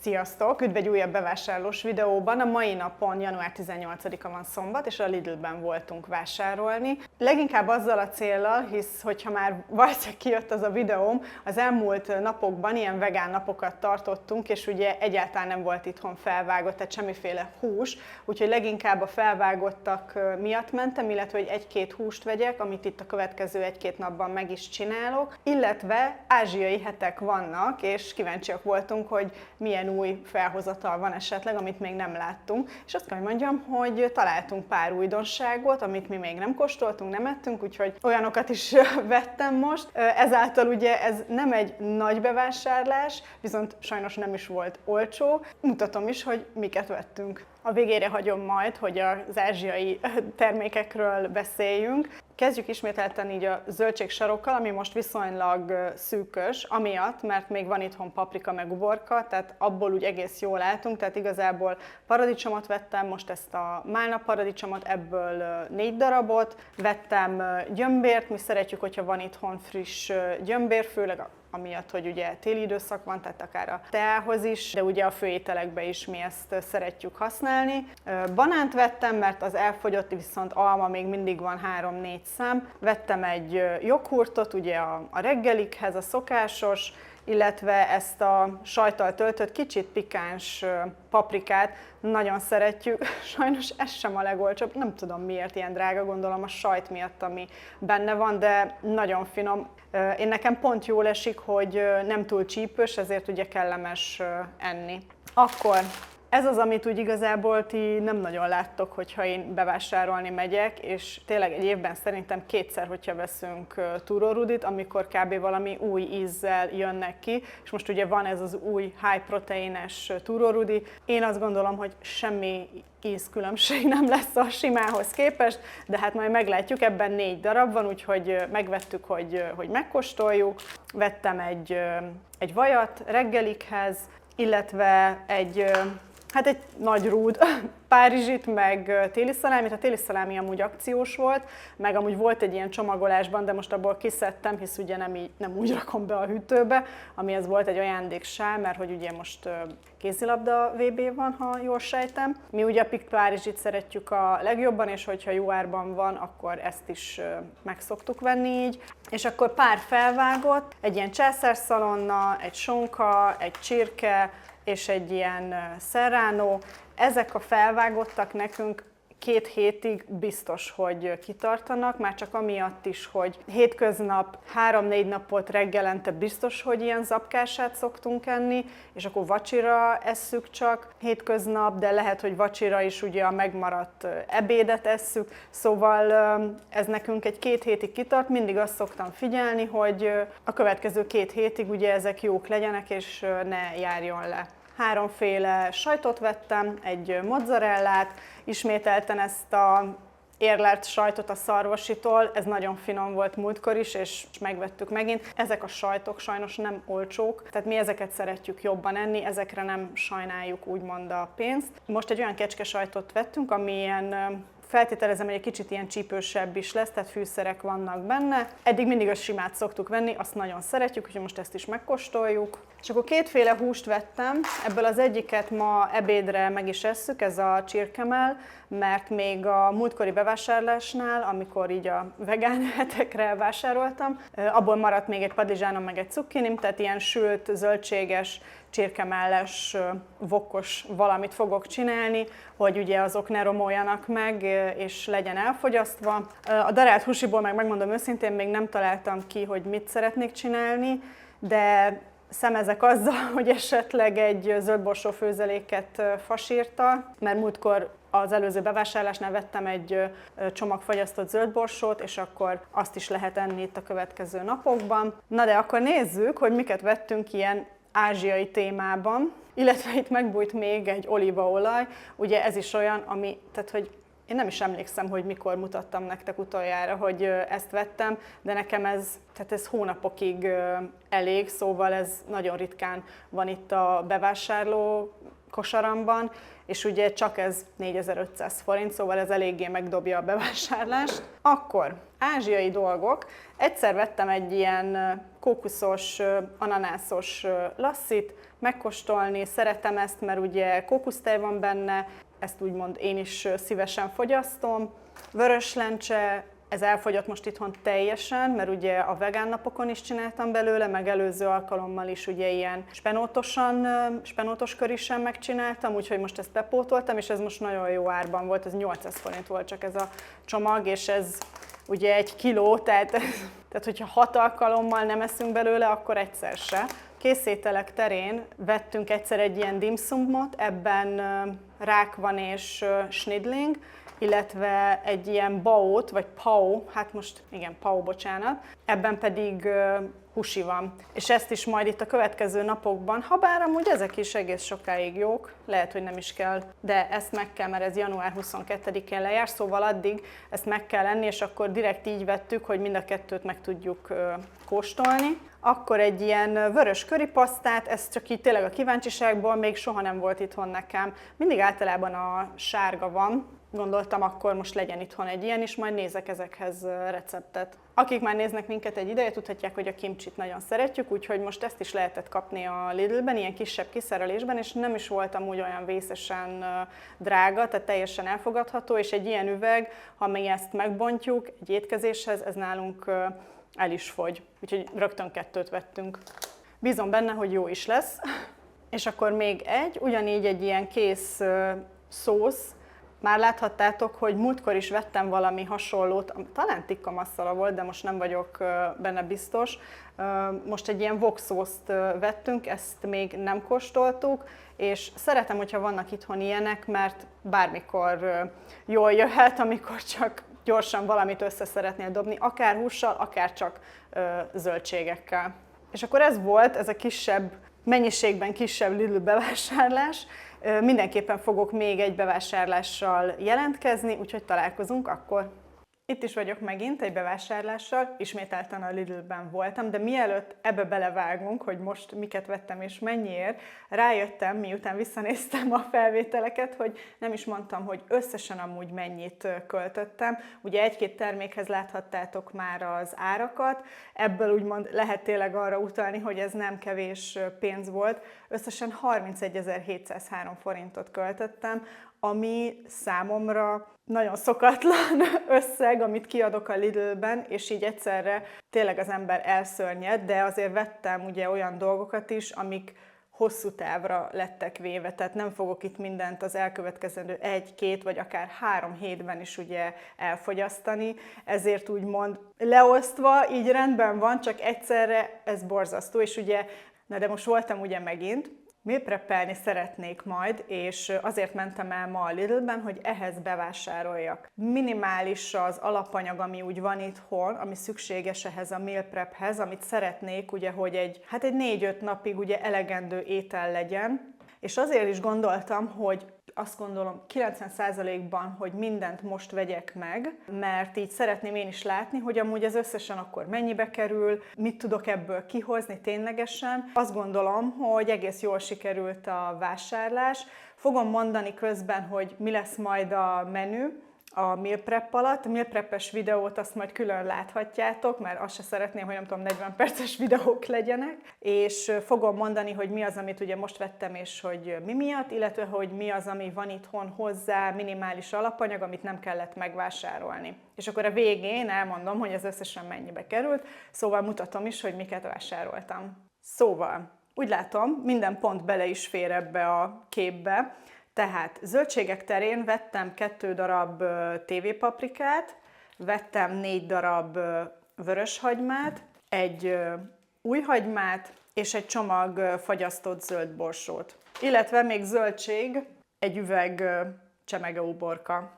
Sziasztok! Üdv egy újabb bevásárlós videóban. A mai napon, január 18-a van szombat, és a Lidlben voltunk vásárolni. Leginkább azzal a céllal, hisz hogyha már valószínűleg kijött az a videóm, az elmúlt napokban ilyen vegán napokat tartottunk, és ugye egyáltalán nem volt itthon felvágott, tehát semmiféle hús, úgyhogy leginkább a felvágottak miatt mentem, illetve hogy egy-két húst vegyek, amit itt a következő egy-két napban meg is csinálok, illetve ázsiai hetek vannak, és kíváncsiak voltunk, hogy milyen új felhozatal van esetleg, amit még nem láttunk. És azt kell, hogy mondjam, hogy találtunk pár újdonságot, amit mi még nem kóstoltunk, nem ettünk, úgyhogy olyanokat is vettem most. Ezáltal ugye ez nem egy nagy bevásárlás, viszont sajnos nem is volt olcsó. Mutatom is, hogy miket vettünk. A végére hagyom majd, hogy az ázsiai termékekről beszéljünk. Kezdjük ismételten így a zöldségsarokkal, ami most viszonylag szűkös, amiatt, mert még van itthon paprika meg uborka, tehát abból úgy egész jól látunk, tehát igazából paradicsomot vettem, most ezt a málna paradicsomot, ebből 4 darabot, vettem gyömbért, mi szeretjük, hogyha van itthon friss gyömbér, főleg amiatt, hogy ugye téli időszak van, tehát akár a teához is, de ugye a főételekbe is mi ezt szeretjük használni. Banánt vettem, mert az elfogyott, viszont alma még mindig van 3-4 szám. Vettem egy joghurtot, ugye a reggelikhez, a szokásos, illetve ezt a sajttal töltött kicsit pikáns paprikát, nagyon szeretjük. Sajnos ez sem a legolcsóbb, nem tudom miért ilyen drága, gondolom a sajt miatt, ami benne van, de nagyon finom. Én nekem pont jól esik, hogy nem túl csípős, ezért ugye kellemes enni. Akkor ez az, amit úgy igazából ti nem nagyon láttok, hogyha én bevásárolni megyek, és tényleg egy évben szerintem 2-szer, hogyha veszünk túrórudit, amikor kb. Valami új ízzel jönnek ki, és most ugye van ez az új high proteines túrórudi. Én azt gondolom, hogy semmi ízkülönbség nem lesz a simához képest, de hát majd meglátjuk, ebben 4 darab van, úgyhogy megvettük, hogy megkóstoljuk. Vettem egy vajat reggelikhez, illetve egy nagy rúd párizsit, meg téli szalámit. A téli szalámi amúgy akciós volt, meg amúgy volt egy ilyen csomagolásban, de most abból kiszedtem, hisz ugye nem úgy rakom be a hűtőbe, amihez volt egy ajándéksál, mert hogy ugye most kézilabda VB van, ha jól sejtem. Mi ugye a Pict párizsit szeretjük a legjobban, és hogyha jó árban van, akkor ezt is meg szoktuk venni így. És akkor pár felvágott, egy ilyen császárszalonna, egy sonka, egy csirke, és egy ilyen serrano. Ezek a felvágottak nekünk 2 hétig biztos, hogy kitartanak, már csak amiatt is, hogy hétköznap 3-4 napot reggelente biztos, hogy ilyen zapkását szoktunk enni, és akkor vacsira esszük csak hétköznap, de lehet, hogy vacsira is ugye a megmaradt ebédet esszük, szóval ez nekünk egy 2 hétig kitart, mindig azt szoktam figyelni, hogy a következő 2 hétig ugye ezek jók legyenek, és ne járjon le. 3 féle sajtot vettem, egy mozzarellát, ismételten ezt a érlelt sajtot a szarvasitól, ez nagyon finom volt múltkor is, és megvettük megint. Ezek a sajtok sajnos nem olcsók, tehát mi ezeket szeretjük jobban enni, ezekre nem sajnáljuk úgymond a pénzt. Most egy olyan kecskesajtot vettünk, ami ilyen feltételezem, hogy egy kicsit ilyen csípősebb is lesz, tehát fűszerek vannak benne. Eddig mindig a simát szoktuk venni, azt nagyon szeretjük, úgyhogy most ezt is megkóstoljuk. És akkor 2 féle húst vettem, ebből az egyiket ma ebédre meg is esszük, ez a csirkemell, mert még a múltkori bevásárlásnál, amikor így a vegán hetekre vásároltam, abból maradt még egy padlizsánom, meg egy cukkinim, tehát ilyen sült, zöldséges, csirkemelles, vokkos valamit fogok csinálni, hogy ugye azok ne romoljanak meg, és legyen elfogyasztva. A darált húsiból megmondom őszintén, még nem találtam ki, hogy mit szeretnék csinálni, de szemezek azzal, hogy esetleg egy zöldborsó főzeléket fasírta, mert múltkor az előző bevásárlásnál vettem egy csomag fagyasztott zöldborsót, és akkor azt is lehet enni itt a következő napokban. Na de akkor nézzük, hogy miket vettünk ilyen ázsiai témában, illetve itt megbújt még egy olívaolaj, ugye ez is olyan, tehát hogy én nem is emlékszem, hogy mikor mutattam nektek utoljára, hogy ezt vettem, de nekem ez hónapokig elég, szóval ez nagyon ritkán van itt a bevásárló kosaramban, és ugye csak ez 4500 forint, szóval ez eléggé megdobja a bevásárlást. Akkor ázsiai dolgok. Egyszer vettem egy ilyen kókuszos, ananászos lasszit, megkóstolni, szeretem ezt, mert ugye kókusztej van benne, ezt úgymond én is szívesen fogyasztom. Vörös lencse, ez elfogyott most itthon teljesen, mert ugye a vegán napokon is csináltam belőle, meg előző alkalommal is ugye ilyen spenótos körisen megcsináltam, úgyhogy most ezt bepótoltam, és ez most nagyon jó árban volt, ez 800 forint volt csak ez a csomag, és ez ugye 1 kiló, tehát hogyha 6 alkalommal nem eszünk belőle, akkor egyszer se. Készételek terén vettünk egyszer egy ilyen dimsumot, ebben rák van és schnidling, illetve egy ilyen baót, vagy pau, hát most igen, pau, bocsánat, ebben pedig husi van. És ezt is majd itt a következő napokban, ha bár amúgy ezek is egész sokáig jók, lehet, hogy nem is kell, de ezt meg kell, mert ez január 22-én lejár, szóval addig ezt meg kell enni, és akkor direkt így vettük, hogy mind a kettőt meg tudjuk kóstolni. Akkor egy ilyen vörös köripasztát, ez csak így tényleg a kíváncsiságból, még soha nem volt itthon nekem. Mindig általában a sárga van, gondoltam, akkor most legyen itthon egy ilyen is, majd nézek ezekhez receptet. Akik már néznek minket egy ideje, tudhatják, hogy a kimcsit nagyon szeretjük, úgyhogy most ezt is lehetett kapni a Lidlben, ilyen kisebb kiszerelésben, és nem is voltam úgy olyan vészesen drága, tehát teljesen elfogadható, és egy ilyen üveg, ha mi ezt megbontjuk egy étkezéshez, ez nálunk el is fogy, úgyhogy rögtön 2 vettünk. Bízom benne, hogy jó is lesz. És akkor még ugyanígy egy ilyen kész szósz. Már láthattátok, hogy múltkor is vettem valami hasonlót, talán tikka masszala volt, de most nem vagyok benne biztos. Most egy ilyen wok szószt vettünk, ezt még nem kóstoltuk, és szeretem, hogyha vannak itthon ilyenek, mert bármikor jól jöhet, amikor csak gyorsan valamit össze szeretnél dobni, akár hússal, akár csak zöldségekkel. És akkor ez volt, ez a kisebb, mennyiségben kisebb Lidl bevásárlás. Mindenképpen fogok még egy bevásárlással jelentkezni, úgyhogy találkozunk akkor. Itt is vagyok megint egy bevásárlással, ismételten a Lidlben voltam, de mielőtt ebbe belevágunk, hogy most miket vettem és mennyiért, rájöttem, miután visszanéztem a felvételeket, hogy nem is mondtam, hogy összesen amúgy mennyit költöttem. Ugye 1-2 termékhez láthattátok már az árakat, ebből úgymond lehet tényleg arra utalni, hogy ez nem kevés pénz volt. Összesen 31.703 forintot költöttem, ami számomra nagyon szokatlan összeg, amit kiadok a Lidlben, és így egyszerre tényleg az ember elszörnyed, de azért vettem ugye olyan dolgokat is, amik hosszú távra lettek véve, tehát nem fogok itt mindent az elkövetkezendő 1-2 vagy akár 3 hétben is ugye elfogyasztani, ezért úgymond leosztva így rendben van, csak egyszerre ez borzasztó, és ugye, de most voltam ugye megint, meal preppelni szeretnék majd, és azért mentem el ma a Lidlben, hogy ehhez bevásároljak. Minimális az alapanyag, ami úgy van itthon, ami szükséges ehhez a meal prephez, amit szeretnék, ugye, hogy egy 4-5 napig ugye elegendő étel legyen. És azért is gondoltam, hogy azt gondolom 90%-ban, hogy mindent most vegyek meg, mert így szeretném én is látni, hogy amúgy ez összesen akkor mennyibe kerül, mit tudok ebből kihozni ténylegesen. Azt gondolom, hogy egész jól sikerült a vásárlás. Fogom mondani közben, hogy mi lesz majd a menü a meal prep alatt. A meal preppes videót azt majd külön láthatjátok, mert azt se szeretném, hogy nem tudom, 40 perces videók legyenek. És fogom mondani, hogy mi az, amit ugye most vettem, és hogy mi miatt, illetve hogy mi az, ami van itthon hozzá, minimális alapanyag, amit nem kellett megvásárolni. És akkor a végén elmondom, hogy ez összesen mennyibe került, szóval mutatom is, hogy miket vásároltam. Szóval, úgy látom, minden pont bele is fér ebbe a képbe. Tehát zöldségek terén vettem 2 darab tévépaprikát, vettem 4 darab vöröshagymát, egy új hagymát és egy csomag fagyasztott zöld borsót. Illetve még zöldség, egy üveg csemegeuborka.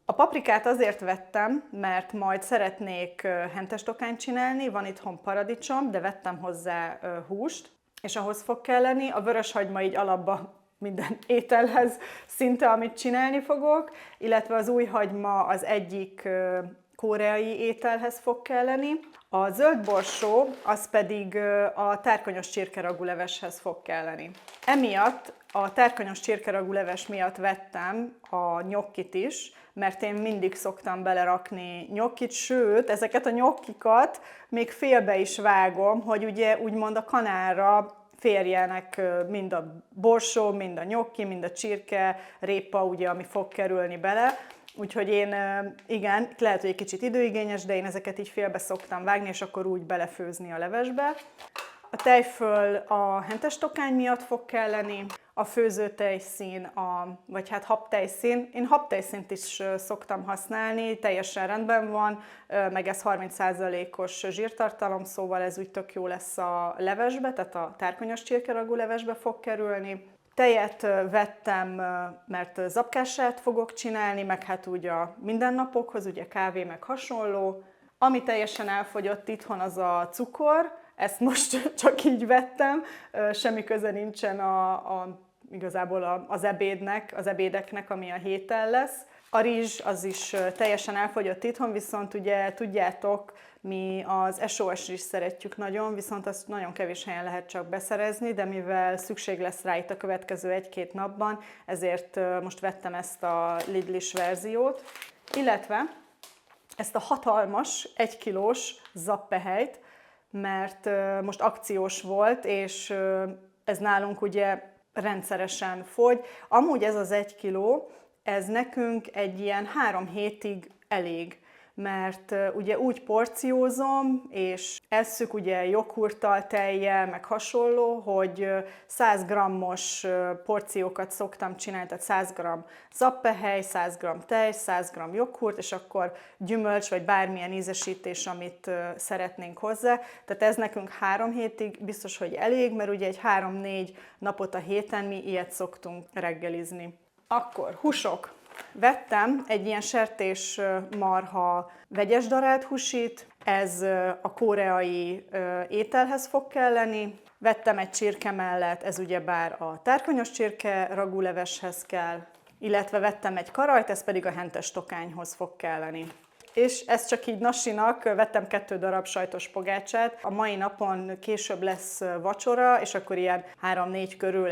A paprikát azért vettem, mert majd szeretnék hentes tokányt csinálni, van itthon paradicsom, de vettem hozzá húst, és ahhoz fog kelleni. A vöröshagyma így alapba minden ételhez szinte, amit csinálni fogok, illetve az új hagyma az egyik koreai ételhez fog kelleni. A zöld borsó az pedig a tárkonyos csirkeragú leveshez fog kelleni. Emiatt A tárkonyos csirkeragú leves miatt vettem a nyokkit is, mert én mindig szoktam belerakni nyokkit, sőt, ezeket a nyokkikat még félbe is vágom, hogy ugye úgymond a kanálra férjenek mind a borsó, mind a nyokki, mind a csirke, répa, ugye, ami fog kerülni bele. Úgyhogy én, igen, lehet, hogy egy kicsit időigényes, de én ezeket így félbe szoktam vágni, és akkor úgy belefőzni a levesbe. A tejföl a hentes tokány miatt fog kelleni, a főzőtejszín, vagy hát habtejszín. Én habtejszínt is szoktam használni, teljesen rendben van, meg ez 30%-os zsírtartalom, szóval ez úgy tök jó lesz a levesbe, tehát a tárkonyos csirkeragú levesbe fog kerülni. Tejet vettem, mert zapkását fogok csinálni, meg hát úgy a mindennapokhoz, ugye kávé, meg hasonló. Ami teljesen elfogyott itthon, az a cukor. Ezt most csak így vettem, semmi köze nincsen igazából az ebédeknek, ami a héten lesz. A rizs az is teljesen elfogyott itthon, viszont ugye tudjátok, mi az SOS rizs szeretjük nagyon, viszont azt nagyon kevés helyen lehet csak beszerezni, de mivel szükség lesz rá itt a következő 1-2 napban, ezért most vettem ezt a Lidl-is verziót, illetve ezt a hatalmas 1 kilós zappehelyt, mert most akciós volt, és ez nálunk ugye rendszeresen fogy. Amúgy ez az 1 kiló, ez nekünk egy ilyen 3 hétig elég, mert ugye úgy porciózom, és esszük ugye joghurttal, tejjel, meg hasonló, hogy 100 grammos porciókat szoktam csinálni, tehát 100 g zappehely, 100 g tej, 100 g joghurt, és akkor gyümölcs, vagy bármilyen ízesítés, amit szeretnénk hozzá. Tehát ez nekünk 3 hétig biztos, hogy elég, mert ugye egy 3-4 napot a héten mi ilyet szoktunk reggelizni. Akkor húsok. Vettem egy ilyen sertésmarha vegyes darált húsit, ez a koreai ételhez fog kelleni. Vettem egy csirke mellett, ez ugyebár a tárkonyos csirke ragúleveshez kell, illetve vettem egy karajt, ez pedig a hentes tokányhoz fog kelleni. És ezt csak így nasinak, vettem 2 darab sajtos pogácsát. A mai napon később lesz vacsora, és akkor ilyen 3-4 körül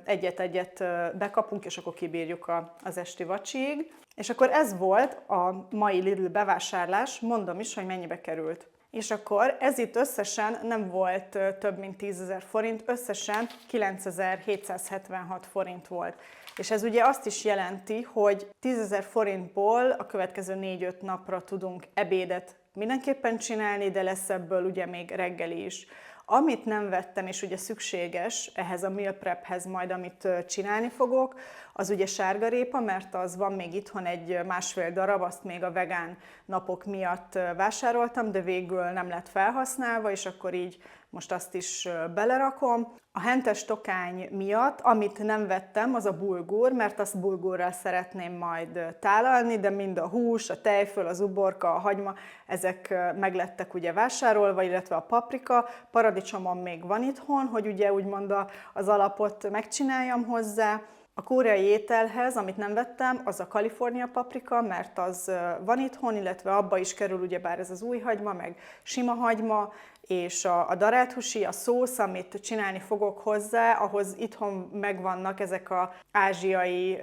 egyet-egyet bekapunk, és akkor kibírjuk az esti vacsiig. És akkor ez volt a mai Lidl bevásárlás, mondom is, hogy mennyibe került. És akkor ez itt összesen nem volt több mint 10 000 forint, összesen 9776 forint volt. És ez ugye azt is jelenti, hogy 10 000 forintból a következő 4-5 napra tudunk ebédet mindenképpen csinálni, de lesz ebből ugye még reggeli is. Amit nem vettem, és ugye szükséges ehhez a meal prephez majd, amit csinálni fogok, az ugye sárgarépa, mert az van még itthon egy 1,5 darab, azt még a vegán napok miatt vásároltam, de végül nem lett felhasználva, és akkor így most azt is belerakom. A hentes tokány miatt, amit nem vettem, az a bulgur, mert azt bulgurral szeretném majd tálalni, de mind a hús, a tejföl, az uborka, a hagyma, ezek meglettek ugye vásárolva, illetve a paprika. Paradicsomom még van itthon, hogy ugye úgymond az alapot megcsináljam hozzá. A koreai ételhez, amit nem vettem, az a California paprika, mert az van itthon, illetve abba is kerül ugyebár ez az új hagyma, meg sima hagyma, és a darált húsi, a szósz, amit csinálni fogok hozzá, ahhoz itthon megvannak ezek az ázsiai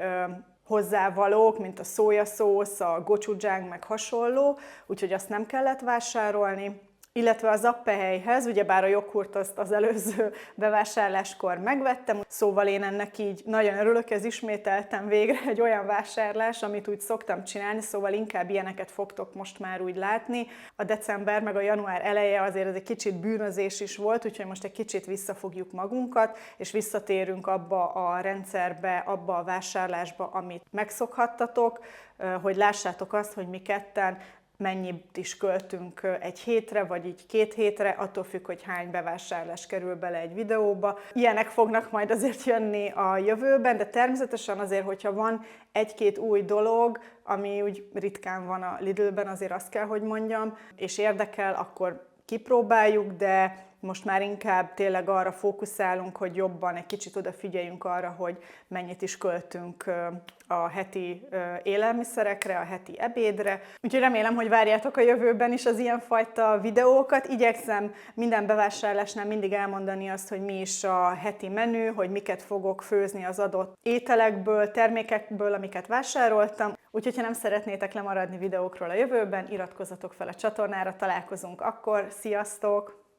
hozzávalók, mint a szójaszósz, a gochujang, meg hasonló, úgyhogy azt nem kellett vásárolni. Illetve a zappehelyhez, ugyebár a joghurt azt az előző bevásárláskor megvettem, szóval én ennek így nagyon örülök, ez ismételtem végre egy olyan vásárlás, amit úgy szoktam csinálni, szóval inkább ilyeneket fogtok most már úgy látni. A december meg a január eleje azért ez egy kicsit bűnözés is volt, úgyhogy most egy kicsit visszafogjuk magunkat, és visszatérünk abba a rendszerbe, abba a vásárlásba, amit megszokhattatok, hogy lássátok azt, hogy mi ketten mennyit is költünk egy hétre, vagy így 2 hétre, attól függ, hogy hány bevásárlás kerül bele egy videóba. Ilyenek fognak majd azért jönni a jövőben, de természetesen azért, hogyha van 1-2 új dolog, ami úgy ritkán van a Lidlben, azért azt kell, hogy mondjam, és érdekel, akkor kipróbáljuk, de most már inkább tényleg arra fókuszálunk, hogy jobban egy kicsit odafigyeljünk arra, hogy mennyit is költünk a heti élelmiszerekre, a heti ebédre. Úgyhogy remélem, hogy várjátok a jövőben is az ilyenfajta videókat. Igyekszem minden bevásárlásnál mindig elmondani azt, hogy mi is a heti menü, hogy miket fogok főzni az adott ételekből, termékekből, amiket vásároltam. Úgyhogy, ha nem szeretnétek lemaradni videókról a jövőben, iratkozzatok fel a csatornára, találkozunk akkor. Sziasztok!